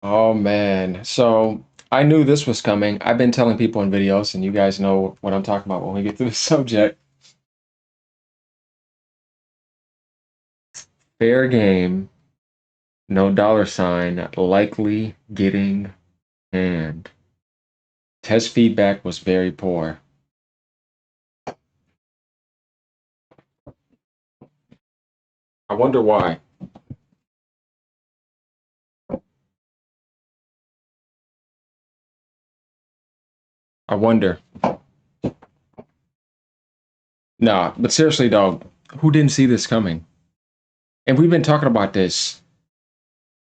Oh man. So I knew this was coming. I've been telling people in videos, and you guys know what I'm talking about when we get to the subject. Fair game, no dollar sign, likely getting canned. Test feedback was very poor. I wonder why. I wonder. Nah, but seriously, dog, who didn't see this coming? And we've been talking about this.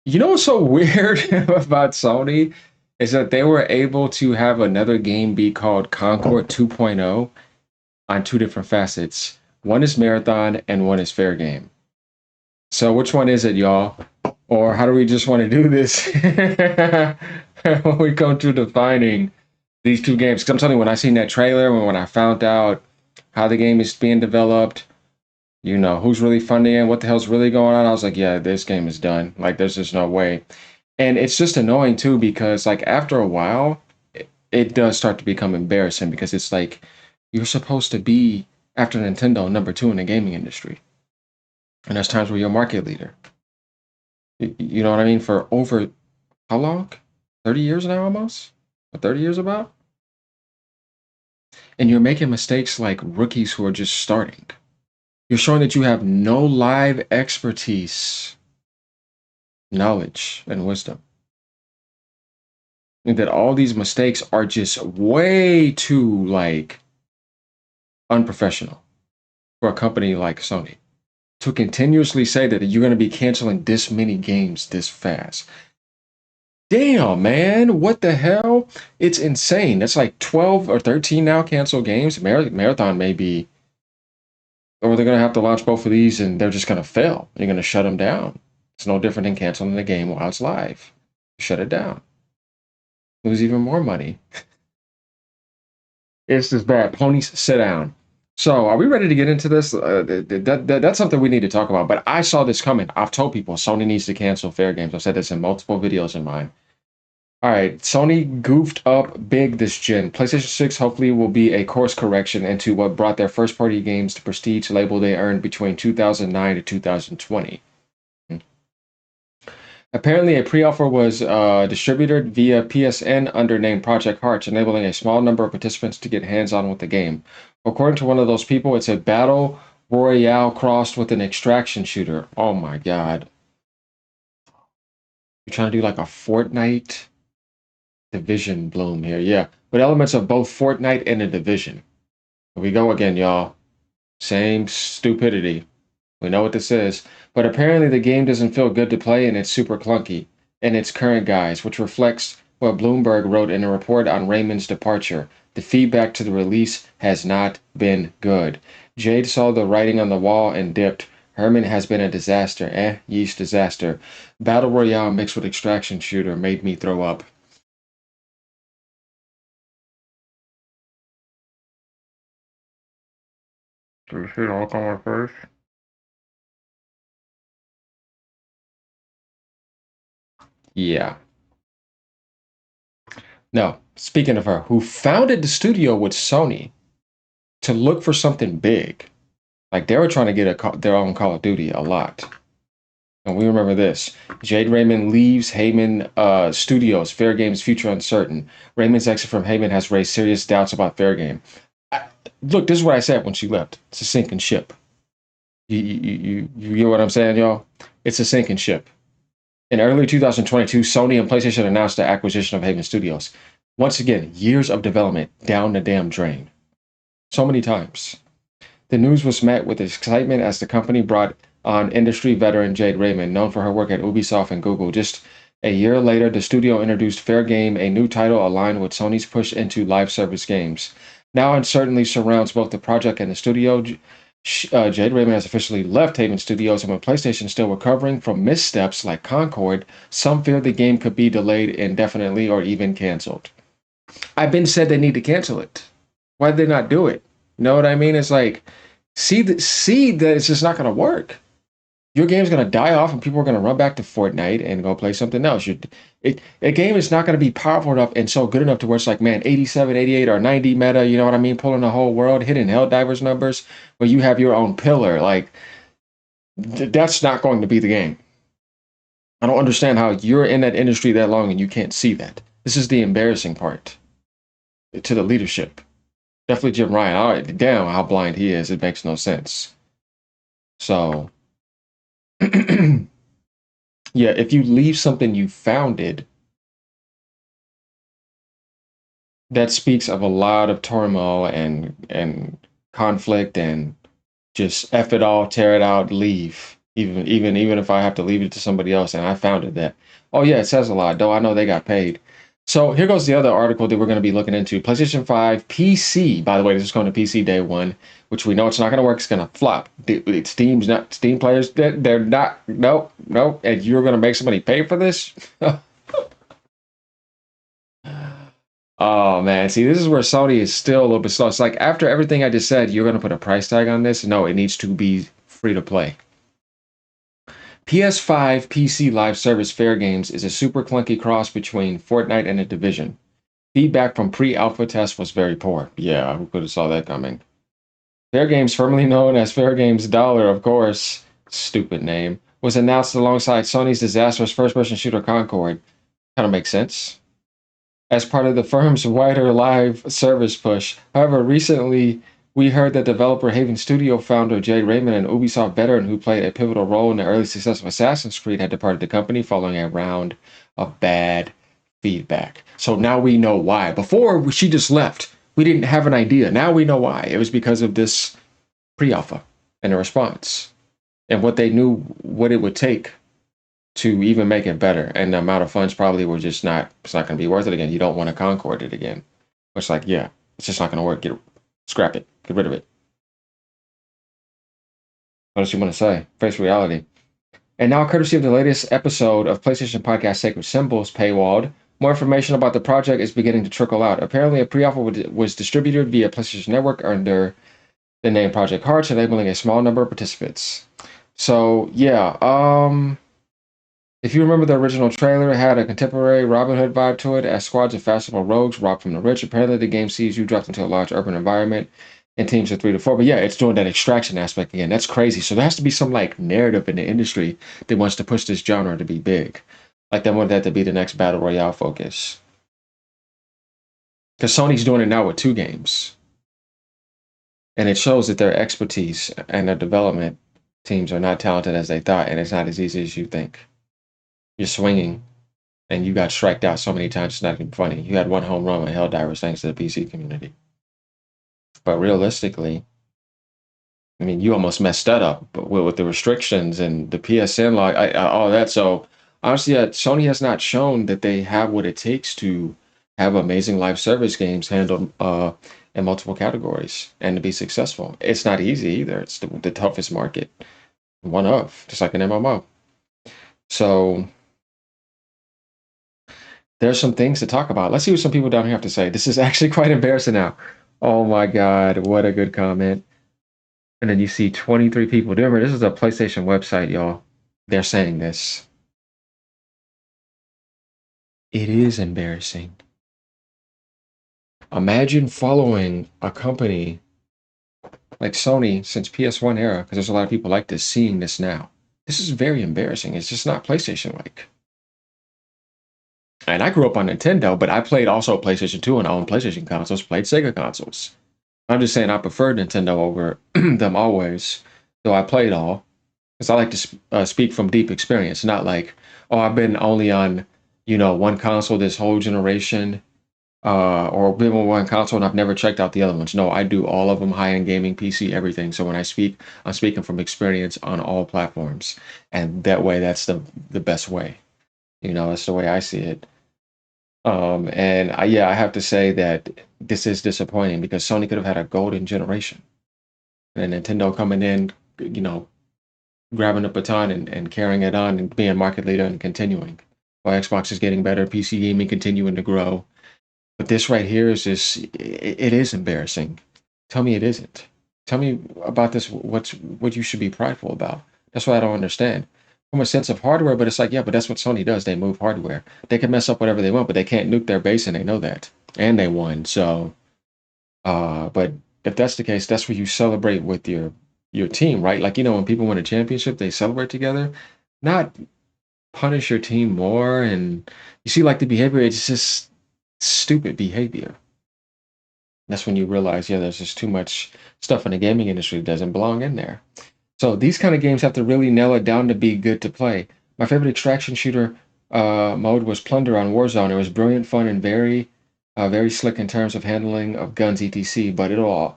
You know what's so weird about Sony is that they were able to have another game be called Concord 2.0 on two different facets. One is marathon and one is fair game. So which one is it, y'all? Or how do we just want to do this when we come to defining these two games? Because I'm telling you, when I seen that trailer, when I found out how the game is being developed, who's really funding it, what the hell's really going on, I was like, yeah, this game is done. Like, there's just no way. And it's just annoying too because like after a while, it does start to become embarrassing because it's like you're supposed to be after Nintendo number two in the gaming industry, and there's times where you're a market leader. You know what I mean? For over how long? 30 years now, almost. Or 30 years about, and you're making mistakes like rookies who are just starting. You're showing that you have no live expertise, knowledge, and wisdom, and that all these mistakes are just way too like unprofessional for a company like Sony to continuously say that you're going to be canceling this many games this fast. Damn, man, what the hell? It's insane. That's like 12 or 13 now canceled games. Marathon may be, or they're going to have to launch both of these and they're just going to fail. You're going to shut them down. It's no different than canceling the game while it's live. Shut it down. Lose even more money. It's just bad. Ponies, sit down. So, are we ready to get into this? That's something we need to talk about. But I saw this coming. I've told people Sony needs to cancel fair games. I've said this in multiple videos in mine. All right, Sony goofed up big this gen. PlayStation 6 hopefully will be a course correction into what brought their first party games the prestige label they earned between 2009 to 2020. Apparently, a pre-offer was distributed via PSN under name Project Hearts, enabling a small number of participants to get hands-on with the game. According to one of those people, it's a battle royale crossed with an extraction shooter. Oh my god. You're trying to do like a Fortnite Division bloom here. Yeah, with elements of both Fortnite and a Division. Here we go again, y'all. Same stupidity. We know what this is. But apparently the game doesn't feel good to play and it's super clunky in its current guise, which reflects what Bloomberg wrote in a report on Raymond's departure. The feedback to the release has not been good. Jade saw the writing on the wall and dipped. Herman has been a disaster. Yeast disaster. Battle Royale mixed with extraction shooter made me throw up. Do you see the look on my face? Yeah. No, speaking of her, who founded the studio with Sony to look for something big. Like they were trying to get their own Call of Duty a lot. And we remember this. Jade Raymond leaves Heyman Studios. Fair Game's future uncertain. Raymond's exit from Heyman has raised serious doubts about Fair Game. Look, this is what I said when she left. It's a sinking ship. You get what I'm saying, y'all? It's a sinking ship. In early 2022, Sony and PlayStation announced the acquisition of Haven Studios. Once again, years of development down the damn drain. So many times. The news was met with excitement as the company brought on industry veteran Jade Raymond, known for her work at Ubisoft and Google. Just a year later, the studio introduced Fair Game, a new title aligned with Sony's push into live service games. Now uncertainty surrounds both the project and the studio. Jade Raymond has officially left Haven Studios, and with PlayStation still recovering from missteps like Concord, some fear the game could be delayed indefinitely or even canceled. I've been said they need to cancel it. Why did they not do it? You know what I mean? It's like see that it's just not going to work. Your game's gonna die off, and people are gonna run back to Fortnite and go play something else. A game is not gonna be powerful enough and so good enough to where it's like, man, 87, 88, or 90 meta. You know what I mean? Pulling the whole world, hitting Helldivers numbers, where you have your own pillar. Like that's not going to be the game. I don't understand how you're in that industry that long and you can't see that. This is the embarrassing part to the leadership. Definitely Jim Ryan. All right, damn how blind he is. It makes no sense. So, yeah, if you leave something you founded, that speaks of a lot of turmoil and conflict and just F it all, tear it out, leave. Even if I have to leave it to somebody else and I founded that. Oh yeah, it says a lot, though I know they got paid. So here goes the other article that we're going to be looking into. PlayStation 5 PC. By the way, this is going to PC day one, which we know it's not going to work. It's going to flop. Steam's not Steam players. They're not. Nope, nope. And you're going to make somebody pay for this? Oh man, see, this is where Sony is still a little bit slow. It's like after everything I just said, you're gonna put a price tag on this. No, it needs to be free to play. PS5 PC live service Fairgames is a super clunky cross between Fortnite and The Division. Feedback from pre-alpha tests was very poor. Yeah, who could have saw that coming? Fairgames, formerly known as Fairgames Dollar, of course, stupid name, was announced alongside Sony's disastrous first-person shooter Concord. Kind of makes sense as part of the firm's wider live service push. However, recently we heard that developer Haven Studio founder Jade, Raymond, and Ubisoft veteran who played a pivotal role in the early success of Assassin's Creed had departed the company following a round of bad feedback. So now we know why. Before she just left, we didn't have an idea. Now we know why. It was because of this pre-alpha and the response and what they knew what it would take to even make it better. And the amount of funds probably were just not, it's not going to be worth it again. You don't want to Concord it again. It's like, yeah, it's just not going to work. Scrap it. Get rid of it. What else you want to say? Face reality. And now, courtesy of the latest episode of PlayStation Podcast Sacred Symbols paywalled, more information about the project is beginning to trickle out. Apparently, a pre-alpha was distributed via PlayStation Network under the name Project Hearts, enabling a small number of participants. So, yeah, if you remember the original trailer, it had a contemporary Robin Hood vibe to it, as squads of fashionable rogues rob from the rich. Apparently, the game sees you dropped into a large urban environment in teams of 3 to 4. But yeah, it's doing that extraction aspect again. That's crazy. So there has to be some like narrative in the industry that wants to push this genre to be big. Like they want that to be the next battle royale focus. Because Sony's doing it now with 2 games. And it shows that their expertise and their development teams are not talented as they thought, and it's not as easy as you think. You're swinging, and you got striked out so many times it's not even funny. You had 1 home run with Helldivers thanks to the PC community. But realistically, I mean, you almost messed that up with the restrictions and the PSN log, all that. So honestly, Sony has not shown that they have what it takes to have amazing live service games handled in multiple categories and to be successful. It's not easy either. It's the toughest market, one of, just like an MMO. So there's some things to talk about. Let's see what some people down here have to say. This is actually quite embarrassing now. Oh my God, what a good comment. And then you see 23 people. Remember, this is a PlayStation website, y'all. They're saying this. It is embarrassing. Imagine following a company like Sony since PS1 era, because there's a lot of people like this, seeing this now. This is very embarrassing. It's just not PlayStation-like. And I grew up on Nintendo, but I played also PlayStation 2 and owned PlayStation consoles, played Sega consoles. I'm just saying I preferred Nintendo over them always, though I played all. Because I like to speak from deep experience, not like, oh, I've been only on, one console this whole generation, or been on one console and I've never checked out the other ones. No, I do all of them, high-end gaming, PC, everything. So when I speak, I'm speaking from experience on all platforms. And that way, that's the best way. That's the way I see it. And I have to say that this is disappointing because Sony could have had a golden generation. And Nintendo coming in, grabbing the baton and carrying it on and being market leader and continuing. While Xbox is getting better, PC gaming continuing to grow. But this right here is just, it is embarrassing. Tell me it isn't. Tell me about this, what you should be prideful about. That's what I don't understand. From a sense of hardware, but it's like, yeah, but that's what Sony does. They move hardware. They can mess up whatever they want, but they can't nuke their base, and they know that. And they won. So, but if that's the case, that's where you celebrate with your team, right? Like, when people win a championship, they celebrate together, not punish your team more. And you see, like, the behavior, it's just stupid behavior. That's when you realize, yeah, there's just too much stuff in the gaming industry that doesn't belong in there. So these kind of games have to really nail it down to be good to play. My favorite extraction shooter mode was Plunder on Warzone. It was brilliant, fun, and very slick in terms of handling of guns, etc.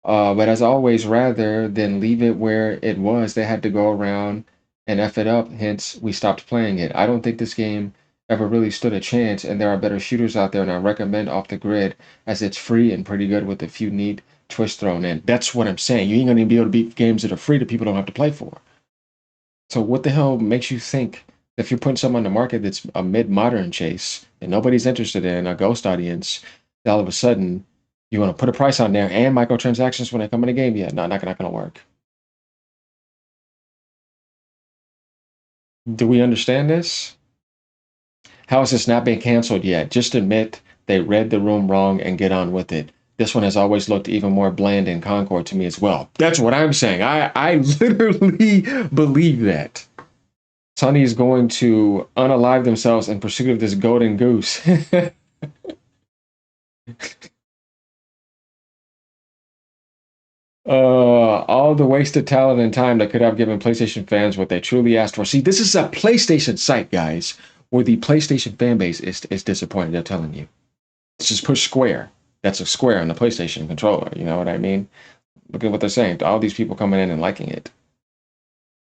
But as always, rather than leave it where it was, they had to go around and F it up. Hence, we stopped playing it. I don't think this game ever really stood a chance, and there are better shooters out there, and I recommend Off the Grid as it's free and pretty good with a few neat twists thrown in. That's what I'm saying. You ain't gonna be able to beat games that are free that people don't have to play for. So what the hell makes you think if you're putting something on the market that's a mid-modern chase and nobody's interested in a ghost audience, that all of a sudden you want to put a price on there and microtransactions when they come in the game? Yeah, no, not gonna work. Do we understand this? How is this not been canceled yet? Just admit they read the room wrong and get on with it. This one has always looked even more bland and Concord to me as well. That's what I'm saying. I literally believe that. Sony is going to unalive themselves in pursuit of this golden goose. All the wasted talent and time that could have given PlayStation fans what they truly asked for. See, this is a PlayStation site, guys, where the PlayStation fan base is disappointed. They're telling you. Let's just push square. That's a square on the PlayStation controller. You know what I mean? Look at what they're saying. All these people coming in and liking it.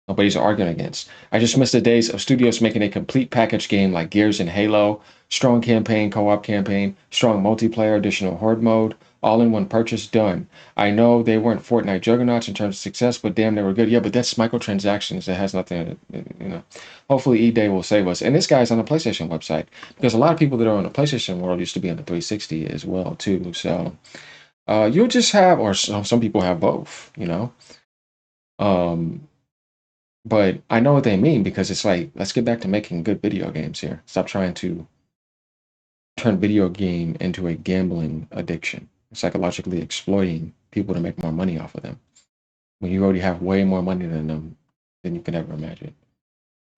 Nobody's arguing against. I just miss the days of studios making a complete package game like Gears and Halo, strong campaign, co-op campaign, strong multiplayer, additional horde mode, all in one purchase, done. I know they weren't Fortnite juggernauts in terms of success, but damn, they were good. Yeah, but that's microtransactions. That has nothing. Hopefully, E-Day will save us. And this guy's on the PlayStation website because a lot of people that are on the PlayStation world used to be on the 360 as well too. So you'll just have, or some people have both. Um, but I know what they mean because it's like, let's get back to making good video games here. Stop trying to turn video game into a gambling addiction, psychologically exploiting people to make more money off of them when you already have way more money than them than you can ever imagine.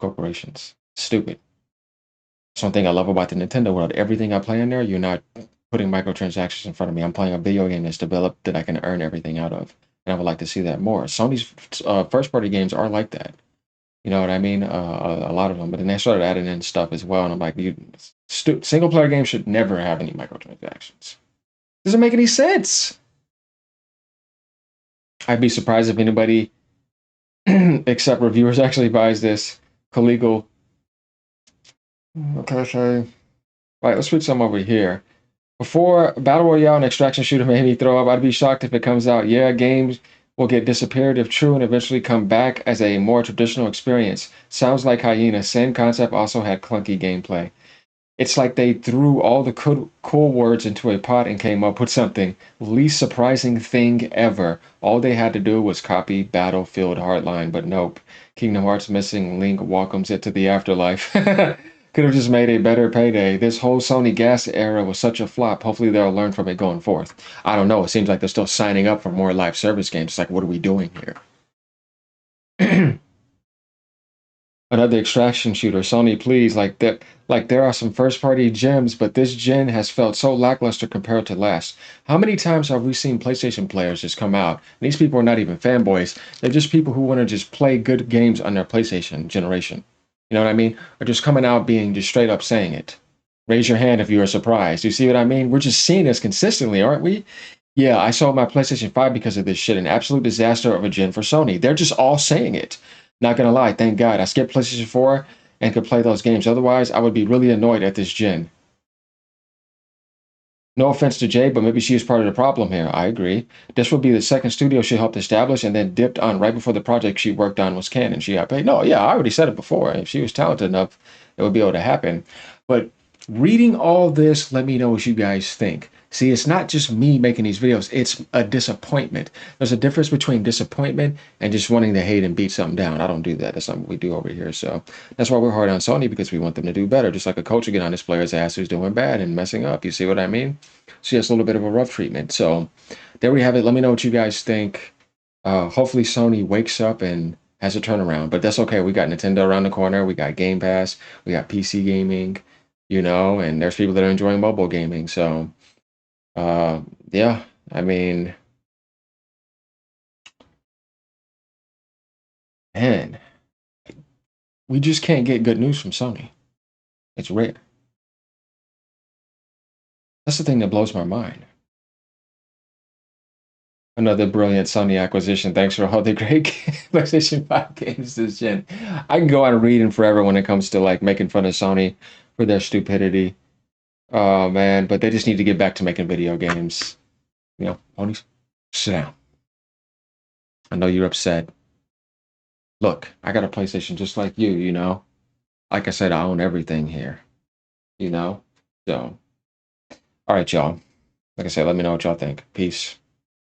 Corporations, stupid. Something I love about the Nintendo world, everything I play in there, you're not putting microtransactions in front of me. I'm playing a video game that's developed that I can earn everything out of. And I would like to see that more. Sony's first party games are like that. You know what I mean? A lot of them. But then they started adding in stuff as well. And I'm like, single player games should never have any microtransactions. Doesn't make any sense. I'd be surprised if anybody except reviewers actually buys this. Collegal. Okay, so. All right, let's switch some over here. Before Battle Royale and Extraction Shooter made me throw up, I'd be shocked if it comes out. Yeah, games will get disappeared if true and eventually come back as a more traditional experience. Sounds like Hyena. Same concept, also had clunky gameplay. It's like they threw all the cool words into a pot and came up with something. Least surprising thing ever. All they had to do was copy Battlefield Hardline, but nope. Kingdom Hearts Missing Link welcomes it to the afterlife. Could have just made a better payday. This whole Sony gas era was such a flop. Hopefully they'll learn from it going forth. I don't know. It seems like they're still signing up for more live service games. It's like, what are we doing here? Another extraction shooter. Sony, please, like that. Like there are some first-party gems, but this gen has felt so lackluster compared to last. How many times have we seen PlayStation players just come out? And these people are not even fanboys. They're just people who want to just play good games on their PlayStation generation. You know what I mean? Or just coming out being just straight up saying it. Raise your hand if you are surprised. You see what I mean? We're just seeing this consistently, aren't we? Yeah, I sold my PlayStation 5 because of this shit. An absolute disaster of a gen for Sony. They're just all saying it. Not gonna lie, thank God. I skipped PlayStation 4 and could play those games. Otherwise, I would be really annoyed at this gen. No offense to Jade, but maybe she is part of the problem here. I agree. This would be the second studio she helped establish and then dipped on right before the project she worked on was canon. She got paid. No, yeah, I already said it before. If she was talented enough, it would be able to happen. But reading all this, let me know what you guys think. See, it's not just me making these videos, it's a disappointment. There's a difference between disappointment and just wanting to hate and beat something down. I don't do that. That's not what we do over here. So that's why we're hard on Sony, because we want them to do better. Just like a coach will get on his player's ass who's doing bad and messing up. You see what I mean? So yeah, it's a little bit of a rough treatment. So there we have it. Let me know what you guys think. Hopefully Sony wakes up and has a turnaround, but that's okay. We got Nintendo around the corner. We got Game Pass. We got PC gaming, and there's people that are enjoying mobile gaming. So, yeah, I mean, man, we just can't get good news from Sony. It's rare. That's the thing that blows my mind. Another brilliant Sony acquisition. Thanks for all the great PlayStation 5 games this gen. I can go on reading forever when it comes to like making fun of Sony for their stupidity. Oh man, but they just need to get back to making video games. Ponies, sit down. I know you're upset. Look, I got a PlayStation just like you. Like I said, I own everything here, you know? So, all right, y'all. Like I said, let me know what y'all think. Peace.